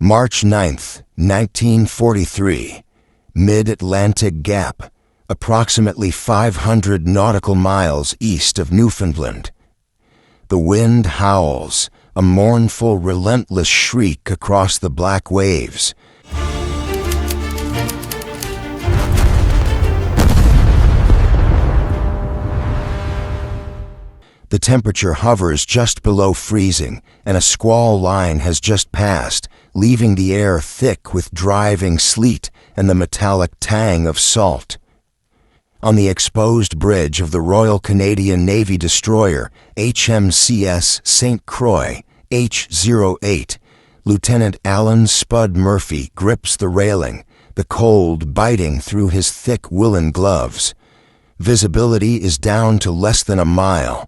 March 9th, 1943. Mid-Atlantic Gap, approximately 500 nautical miles east of Newfoundland. The wind howls, a mournful, relentless shriek across the black waves. The temperature hovers just below freezing, and a squall line has just passed, leaving the air thick with driving sleet and the metallic tang of salt. On the exposed bridge of the Royal Canadian Navy destroyer HMCS St. Croix, H-08, Lieutenant Alan Spud Murphy grips the railing, the cold biting through his thick woolen gloves. Visibility is down to less than a mile.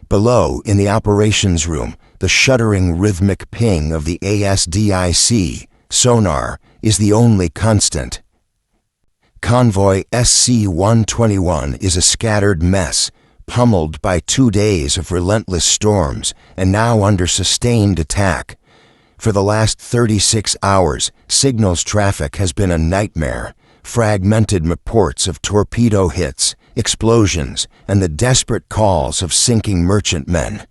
Below, in the operations room, the shuddering rhythmic ping of the ASDIC sonar is the only constant. Convoy SC-121 is a scattered mess, pummeled by 2 days of relentless storms, and now under sustained attack. For the last 36 hours, signals traffic has been a nightmare. Fragmented reports of torpedo hits, explosions, and the desperate calls of sinking merchantmen.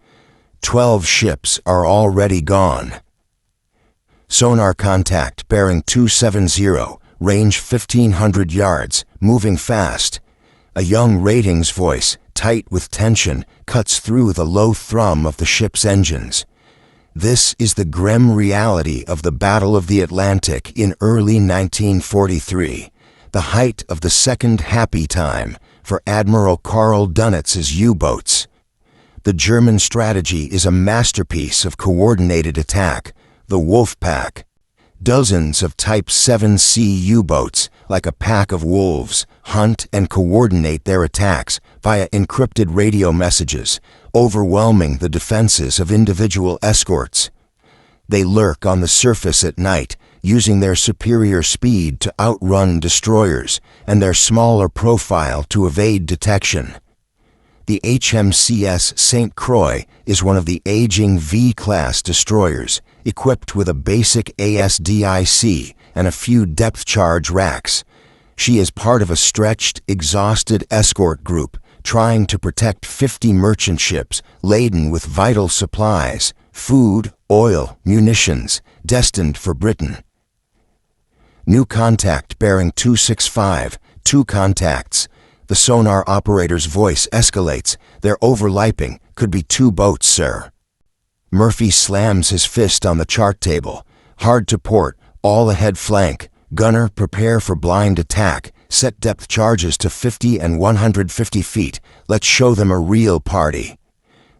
12 ships are already gone. Sonar contact bearing 270, range 1,500 yards, moving fast. A young ratings voice, tight with tension, cuts through the low thrum of the ship's engines. This is the grim reality of the Battle of the Atlantic in early 1943, the height of the second happy time for Admiral Karl Dunitz's U-boats. The German strategy is a masterpiece of coordinated attack, the Wolfpack. Dozens of Type 7C U-boats, like a pack of wolves, hunt and coordinate their attacks via encrypted radio messages, overwhelming the defenses of individual escorts. They lurk on the surface at night, using their superior speed to outrun destroyers and their smaller profile to evade detection. The HMCS St. Croix is one of the aging V-class destroyers, equipped with a basic ASDIC and a few depth charge racks. She is part of a stretched, exhausted escort group trying to protect 50 merchant ships laden with vital supplies, food, oil, munitions, destined for Britain. New contact bearing 265, 2 contacts. The sonar operator's voice escalates. They're overlapping. Could be 2 boats, sir. Murphy slams his fist on the chart table. Hard to port, all ahead flank. Gunner, prepare for blind attack. Set depth charges to 50 and 150 feet. Let's show them a real party.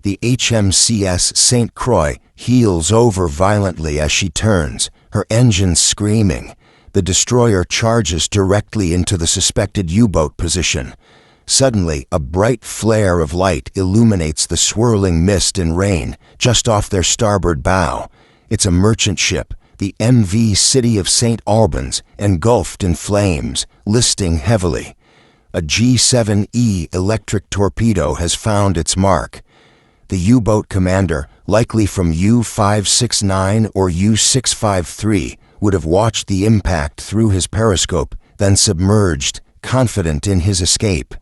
The HMCS St. Croix heels over violently as she turns, her engines screaming. The destroyer charges directly into the suspected U-boat position. Suddenly, a bright flare of light illuminates the swirling mist and rain just off their starboard bow. It's a merchant ship, the MV City of St. Albans, engulfed in flames, listing heavily. A G7E electric torpedo has found its mark. The U-boat commander, likely from U-569 or U-653, would have watched the impact through his periscope, then submerged, confident in his escape.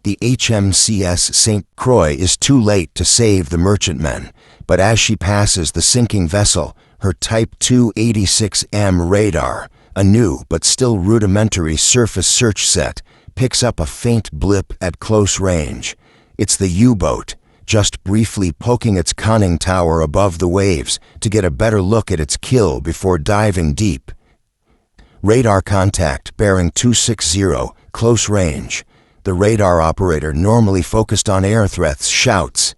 The HMCS St. Croix is too late to save the merchantmen, but as she passes the sinking vessel, her Type 286M radar, a new but still rudimentary surface search set, picks up a faint blip at close range. It's the U-boat, just briefly poking its conning tower above the waves to get a better look at its kill before diving deep. Radar contact bearing 260, close range. The radar operator, normally focused on air threats, shouts.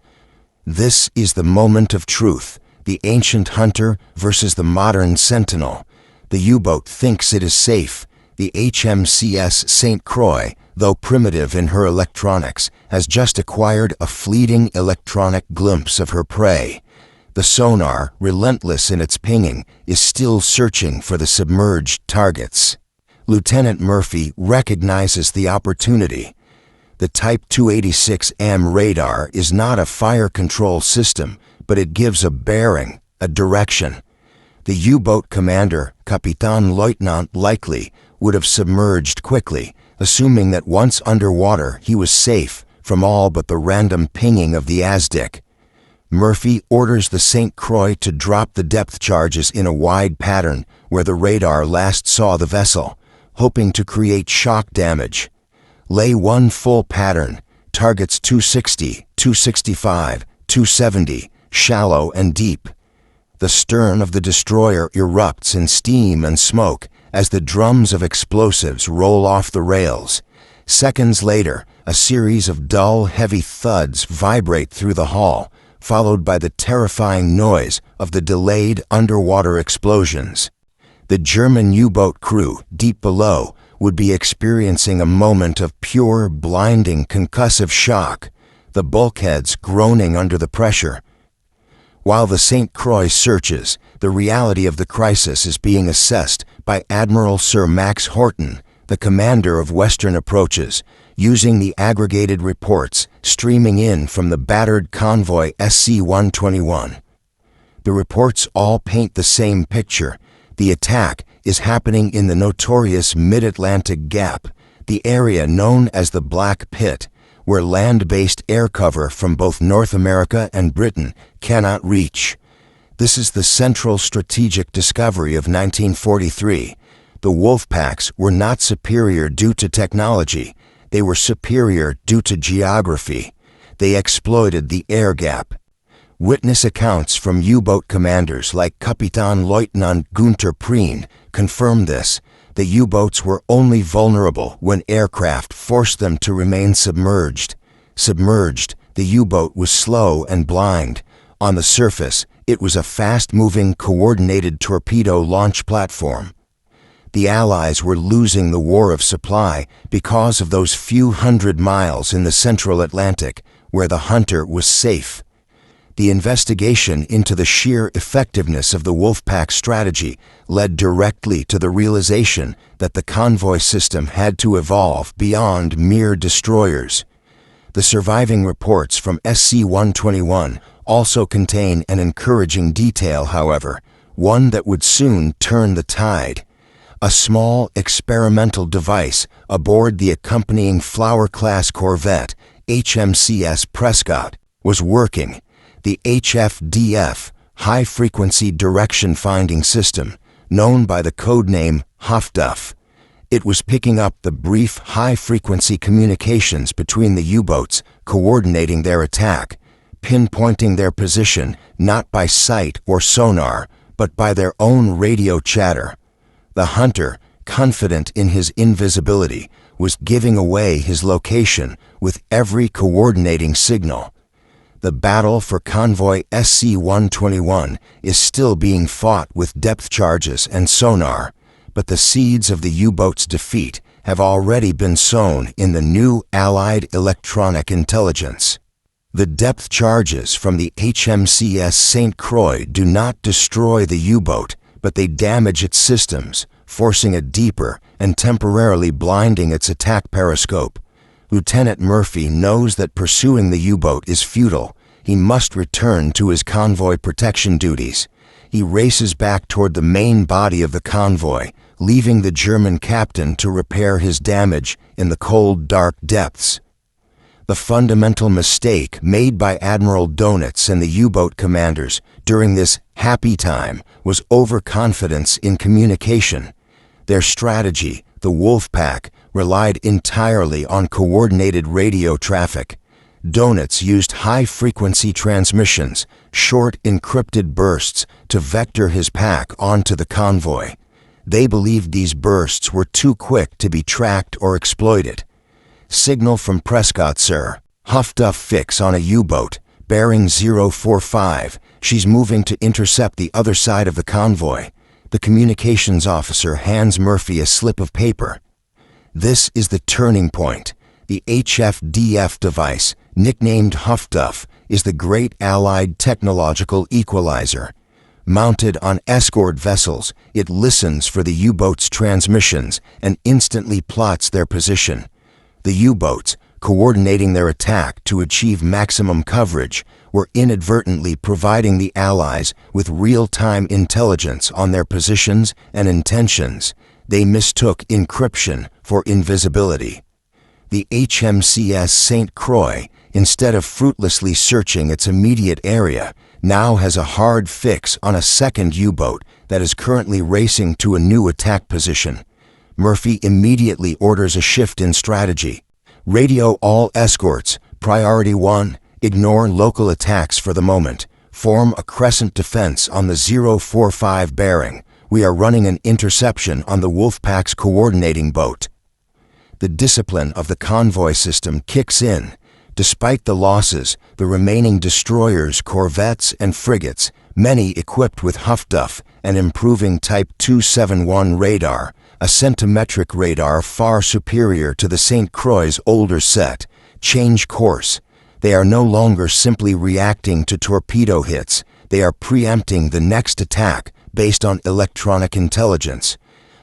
This is the moment of truth, the ancient hunter versus the modern sentinel. The U-boat thinks it is safe. The HMCS St. Croix, though primitive in her electronics, has just acquired a fleeting electronic glimpse of her prey. The sonar, relentless in its pinging, is still searching for the submerged targets. Lieutenant Murphy recognizes the opportunity. The Type 286M radar is not a fire control system, but it gives a bearing, a direction. The U-boat commander, Kapitan Leutnant likely, would have submerged quickly, assuming that once underwater he was safe from all but the random pinging of the ASDIC. Murphy orders the St. Croix to drop the depth charges in a wide pattern where the radar last saw the vessel, hoping to create shock damage. Lay one full pattern, targets 260, 265, 270, shallow and deep. The stern of the destroyer erupts in steam and smoke as the drums of explosives roll off the rails. Seconds later, a series of dull, heavy thuds vibrate through the hull, followed by the terrifying noise of the delayed underwater explosions. The German U-boat crew, deep below, would be experiencing a moment of pure, blinding, concussive shock, the bulkheads groaning under the pressure. While the St. Croix searches, the reality of the crisis is being assessed by Admiral Sir Max Horton, the commander of Western approaches, using the aggregated reports streaming in from the battered Convoy SC-121. The reports all paint the same picture. The attack is happening in the notorious Mid-Atlantic Gap, the area known as the Black Pit, where land-based air cover from both North America and Britain cannot reach. This is the central strategic discovery of 1943. The Wolfpacks were not superior due to technology. They were superior due to geography. They exploited the air gap. Witness accounts from U-boat commanders like Kapitan Leutnant Günther Prien confirm this. The U-boats were only vulnerable when aircraft forced them to remain submerged. Submerged, the U-boat was slow and blind. On the surface, it was a fast-moving, coordinated torpedo launch platform. The Allies were losing the war of supply because of those few hundred miles in the central Atlantic where the Hunter was safe. The investigation into the sheer effectiveness of the Wolfpack strategy led directly to the realization that the convoy system had to evolve beyond mere destroyers. The surviving reports from SC-121 also contain an encouraging detail, however, one that would soon turn the tide. A small experimental device aboard the accompanying Flower-class corvette, HMCS Prescott, was working. The HFDF, High Frequency Direction Finding System, known by the codename Huff-Duff. It was picking up the brief high-frequency communications between the U-boats, coordinating their attack, pinpointing their position not by sight or sonar, but by their own radio chatter. The Hunter, confident in his invisibility, was giving away his location with every coordinating signal. The battle for Convoy SC-121 is still being fought with depth charges and sonar, but the seeds of the U-boat's defeat have already been sown in the new Allied electronic intelligence. The depth charges from the HMCS St. Croix do not destroy the U-boat, but they damage its systems, forcing it deeper and temporarily blinding its attack periscope. Lieutenant Murphy knows that pursuing the U-boat is futile. He must return to his convoy protection duties. He races back toward the main body of the convoy, leaving the German captain to repair his damage in the cold, dark depths. The fundamental mistake made by Admiral Donitz and the U-boat commanders during this happy time was overconfidence in communication. Their strategy, the Wolfpack, relied entirely on coordinated radio traffic. Donitz used high-frequency transmissions, short encrypted bursts, to vector his pack onto the convoy. They believed these bursts were too quick to be tracked or exploited. Signal from Prescott, sir. Huff-Duff fix on a U-boat, bearing 045. She's moving to intercept the other side of the convoy. The communications officer hands Murphy a slip of paper. This is the turning point. The HFDF device, nicknamed Huff-Duff, is the great Allied technological equalizer. Mounted on escort vessels, it listens for the U-boats' transmissions and instantly plots their position. The U-boats, coordinating their attack to achieve maximum coverage, were inadvertently providing the Allies with real-time intelligence on their positions and intentions. They mistook encryption for invisibility. The HMCS St. Croix, instead of fruitlessly searching its immediate area, now has a hard fix on a second U-boat that is currently racing to a new attack position. Murphy immediately orders a shift in strategy. Radio all escorts, Priority 1, ignore local attacks for the moment. Form a crescent defense on the 045 bearing. We are running an interception on the Wolfpack's coordinating boat. The discipline of the convoy system kicks in. Despite the losses, the remaining destroyers, corvettes, and frigates, many equipped with Huff-Duff and improving Type 271 radar, a centimetric radar far superior to the St. Croix's older set, change course. They are no longer simply reacting to torpedo hits. They are preempting the next attack based on electronic intelligence.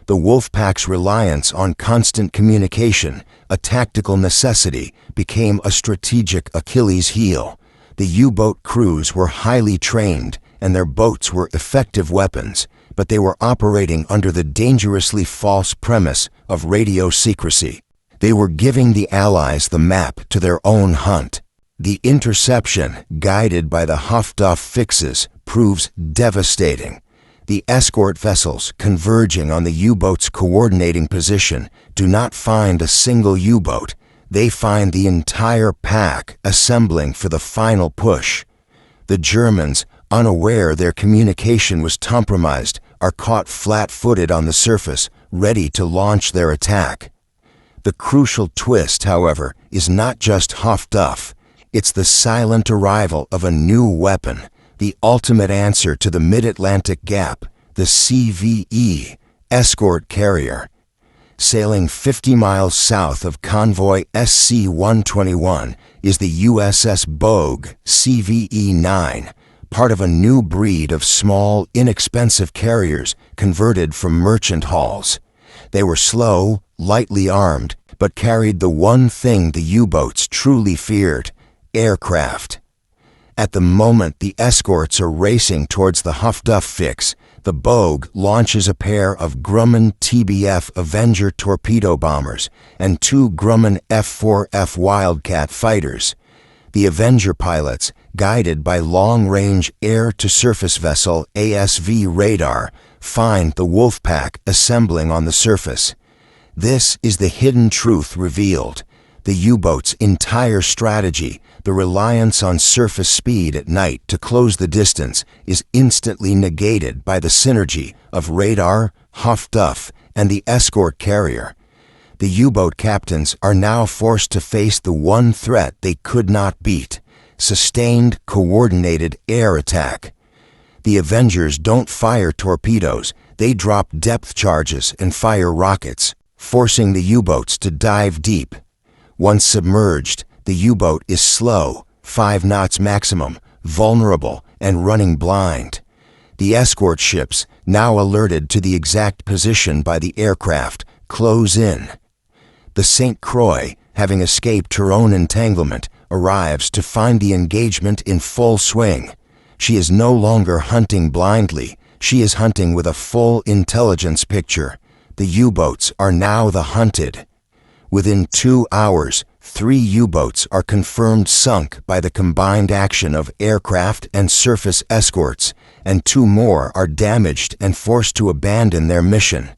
The Wolfpack's reliance on constant communication, a tactical necessity, became a strategic Achilles heel. The U-boat crews were highly trained, and their boats were effective weapons, but they were operating under the dangerously false premise of radio secrecy. They were giving the Allies the map to their own hunt. The interception, guided by the Huff-Duff fixes, proves devastating. The escort vessels converging on the U-boat's coordinating position do not find a single U-boat. They find the entire pack assembling for the final push. The Germans, unaware their communication was compromised, are caught flat-footed on the surface, ready to launch their attack. The crucial twist, however, is not just Huff-Duff. It's the silent arrival of a new weapon, the ultimate answer to the Mid-Atlantic Gap, the CVE, Escort Carrier. Sailing 50 miles south of Convoy SC-121 is the USS Bogue CVE-9, part of a new breed of small, inexpensive carriers converted from merchant hulls. They were slow, lightly armed, but carried the one thing the U-boats truly feared: aircraft. At the moment the escorts are racing towards the Huff-Duff fix, the Bogue launches a pair of Grumman TBF Avenger torpedo bombers and two Grumman F-4F Wildcat fighters. The Avenger pilots, guided by long-range air-to-surface vessel ASV radar, find the Wolfpack assembling on the surface. This is the hidden truth revealed. The U-boat's entire strategy, the reliance on surface speed at night to close the distance, is instantly negated by the synergy of radar, Huff-Duff, and the escort carrier. The U-boat captains are now forced to face the one threat they could not beat: sustained, coordinated air attack. The Avengers don't fire torpedoes, they drop depth charges and fire rockets, forcing the U-boats to dive deep. Once submerged, the U-boat is slow, 5 knots maximum, vulnerable, and running blind. The escort ships, now alerted to the exact position by the aircraft, close in. The St. Croix, having escaped her own entanglement, arrives to find the engagement in full swing. She is no longer hunting blindly, she is hunting with a full intelligence picture. The U-boats are now the hunted. Within 2 hours, 3 U-boats are confirmed sunk by the combined action of aircraft and surface escorts, and 2 more are damaged and forced to abandon their mission.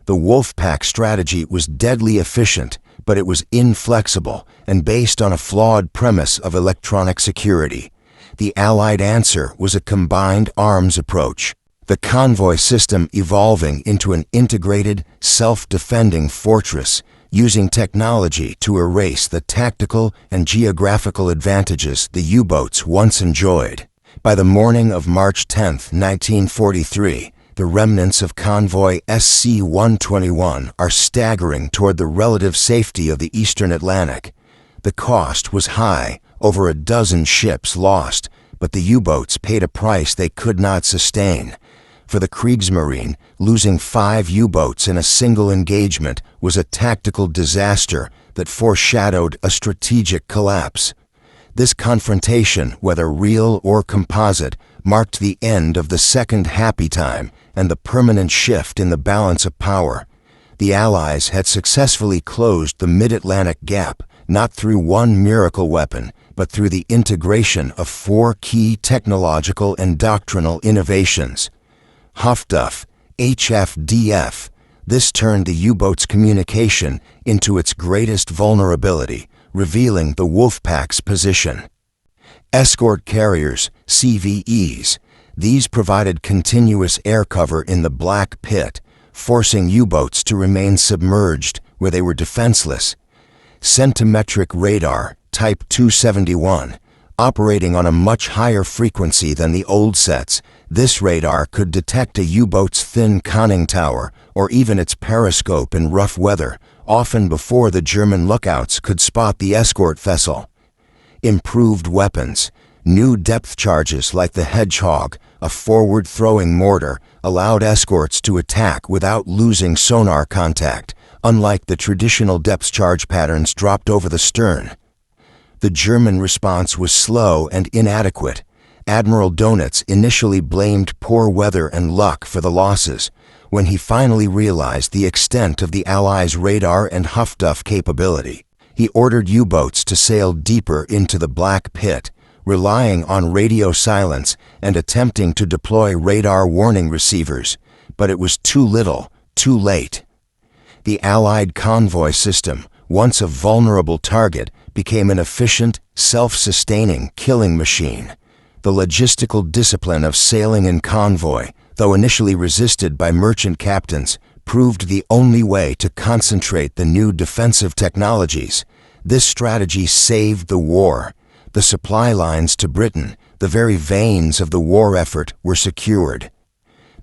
The Wolfpack strategy was deadly efficient, but it was inflexible and based on a flawed premise of electronic security. The Allied answer was a combined arms approach, the convoy system evolving into an integrated, self-defending fortress, using technology to erase the tactical and geographical advantages the U-boats once enjoyed. By the morning of March 10, 1943, the remnants of Convoy SC-121 are staggering toward the relative safety of the Eastern Atlantic. The cost was high, over a dozen ships lost, but the U-boats paid a price they could not sustain. For the Kriegsmarine, losing 5 U-boats in a single engagement was a tactical disaster that foreshadowed a strategic collapse. This confrontation, whether real or composite, marked the end of the second happy time and the permanent shift in the balance of power. The Allies had successfully closed the mid-Atlantic gap, not through one miracle weapon, but through the integration of 4 key technological and doctrinal innovations. Huff-Duff, HFDF. This turned the U-boat's communication into its greatest vulnerability, revealing the Wolfpack's position. Escort Carriers, CVEs. These provided continuous air cover in the Black Pit, forcing U-boats to remain submerged where they were defenseless. Centimetric Radar, Type 271. Operating on a much higher frequency than the old sets, this radar could detect a U-boat's thin conning tower or even its periscope in rough weather, often before the German lookouts could spot the escort vessel. Improved weapons. New depth charges like the Hedgehog, a forward-throwing mortar, allowed escorts to attack without losing sonar contact, unlike the traditional depth charge patterns dropped over the stern. The German response was slow and inadequate. Admiral Donitz initially blamed poor weather and luck for the losses. When he finally realized the extent of the Allies' radar and Huff-Duff capability, he ordered U-boats to sail deeper into the Black Pit, relying on radio silence and attempting to deploy radar warning receivers, but it was too little, too late. The Allied convoy system, once a vulnerable target, became an efficient, self-sustaining killing machine. The logistical discipline of sailing in convoy, though initially resisted by merchant captains, proved the only way to concentrate the new defensive technologies. This strategy saved the war. The supply lines to Britain, the very veins of the war effort, were secured.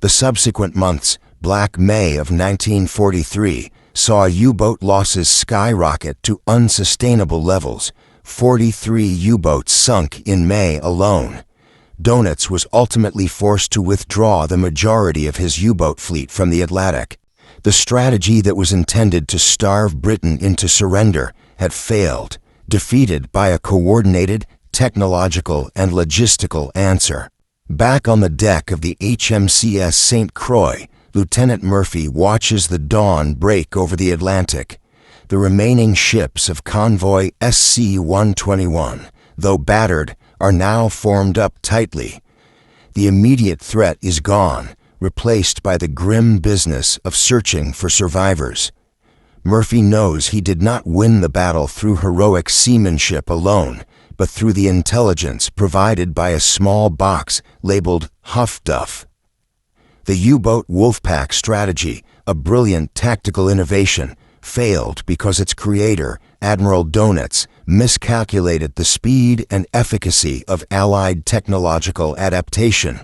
The subsequent months, Black May of 1943, saw U-boat losses skyrocket to unsustainable levels. 43 U-boats sunk in May alone. Donitz was ultimately forced to withdraw the majority of his U-boat fleet from the Atlantic. The strategy that was intended to starve Britain into surrender had failed, defeated by a coordinated, technological, and logistical answer. Back on the deck of the HMCS St. Croix, Lieutenant Murphy watches the dawn break over the Atlantic. The remaining ships of Convoy SC-121, though battered, are now formed up tightly. The immediate threat is gone, replaced by the grim business of searching for survivors. Murphy knows he did not win the battle through heroic seamanship alone, but through the intelligence provided by a small box labeled Huff-Duff. The U-boat Wolfpack strategy, a brilliant tactical innovation, failed because its creator, Admiral Donitz, miscalculated the speed and efficacy of Allied technological adaptation.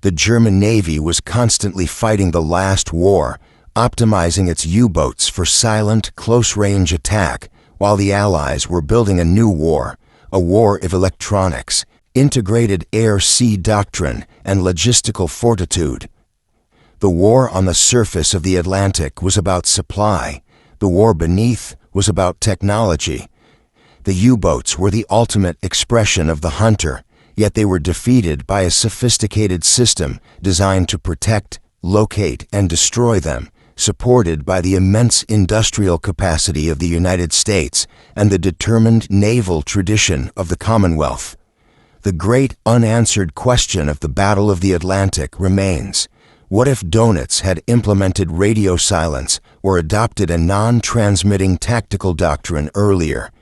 The German Navy was constantly fighting the last war, optimizing its U-boats for silent, close-range attack, while the Allies were building a new war, a war of electronics, integrated air-sea doctrine, and logistical fortitude. The war on the surface of the Atlantic was about supply. The war beneath was about technology. The U-boats were the ultimate expression of the hunter, yet they were defeated by a sophisticated system designed to protect, locate, and destroy them, supported by the immense industrial capacity of the United States and the determined naval tradition of the Commonwealth. The great unanswered question of the Battle of the Atlantic remains. What if Donitz had implemented radio silence or adopted a non-transmitting tactical doctrine earlier?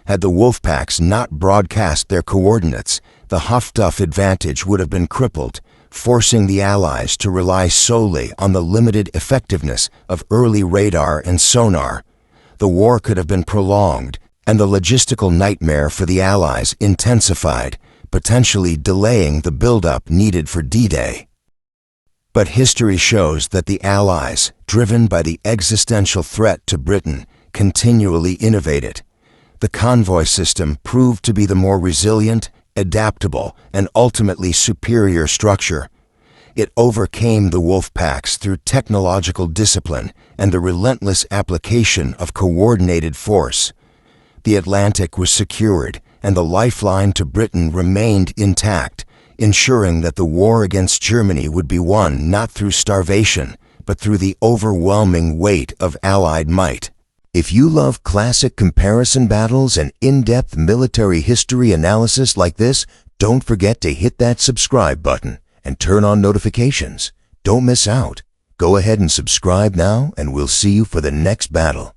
Had the Wolfpacks not broadcast their coordinates, the Huff-Duff advantage would have been crippled, forcing the Allies to rely solely on the limited effectiveness of early radar and sonar. The war could have been prolonged, and the logistical nightmare for the Allies intensified, potentially delaying the buildup needed for D-Day. But history shows that the Allies, driven by the existential threat to Britain, continually innovated. The convoy system proved to be the more resilient, adaptable, and ultimately superior structure. It overcame the Wolfpacks through technological discipline and the relentless application of coordinated force. The Atlantic was secured, and the lifeline to Britain remained intact, ensuring that the war against Germany would be won not through starvation, but through the overwhelming weight of Allied might. If you love classic comparison battles and in-depth military history analysis like this, don't forget to hit that subscribe button and turn on notifications. Don't miss out. Go ahead and subscribe now, and we'll see you for the next battle.